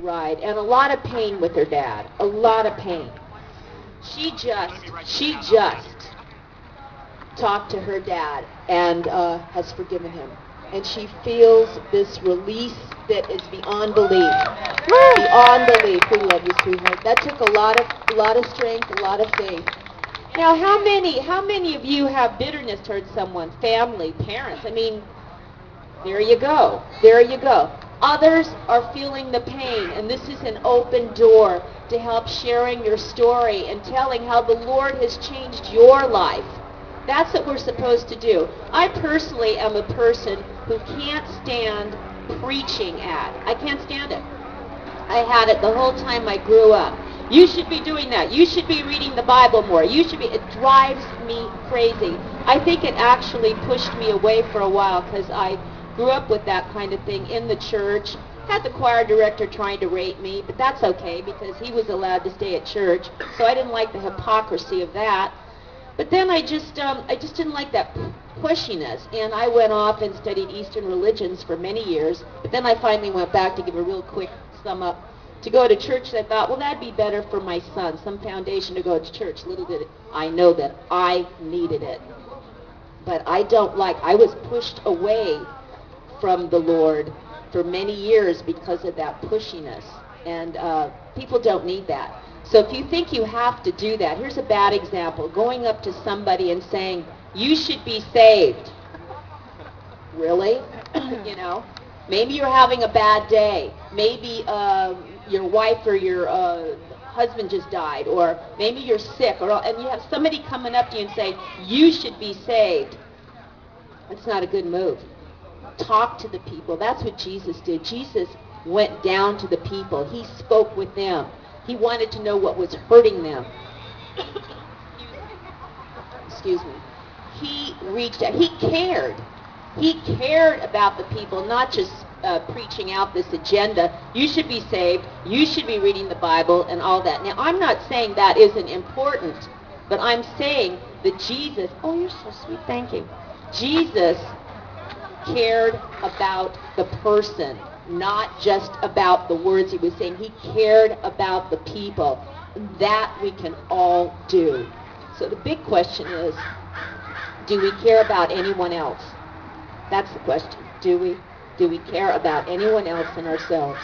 ride and a lot of pain with her dad. A lot of pain. She just talked to her dad and has forgiven him. And she feels this release that is beyond belief. Beyond belief. We love you, sweetheart. That took a lot of strength, a lot of faith. Now, how many of you have bitterness towards someone, family, parents? I mean, there you go. There you go. Others are feeling the pain, and this is an open door to help sharing your story and telling how the Lord has changed your life. That's what we're supposed to do. I personally am a person who can't stand preaching at. I can't stand it. I had it the whole time I grew up. You should be doing that. You should be reading the Bible more. It drives me crazy. I think it actually pushed me away for a while because I grew up with that kind of thing in the church. Had the choir director trying to rape me, but that's okay because he was allowed to stay at church. So I didn't like the hypocrisy of that. But then I just didn't like that pushiness, and I went off and studied Eastern religions for many years. But then I finally went back to give a real quick sum up to go to church. And I thought, well, that'd be better for my son, some foundation to go to church. Little did I know that I needed it. But I was pushed away from the Lord for many years because of that pushiness, and people don't need that. So if you think you have to do that, here's a bad example. Going up to somebody and saying, you should be saved. Really? You know? Maybe you're having a bad day. Maybe your wife or your husband just died, or maybe you're sick, and you have somebody coming up to you and say, you should be saved. That's not a good move. Talk to the people. That's what Jesus did. Jesus went down to the people. He spoke with them. He wanted to know what was hurting them. Excuse me. He reached out. He cared. He cared about the people, not just preaching out this agenda. You should be saved. You should be reading the Bible and all that. Now, I'm not saying that isn't important, but I'm saying that Jesus, oh, you're so sweet. Thank you. Jesus cared about the person, not just about the words he was saying. He cared about the people. That we can all do. So the big question is, do we care about anyone else? That's the question. Do we? Do we care about anyone else than ourselves?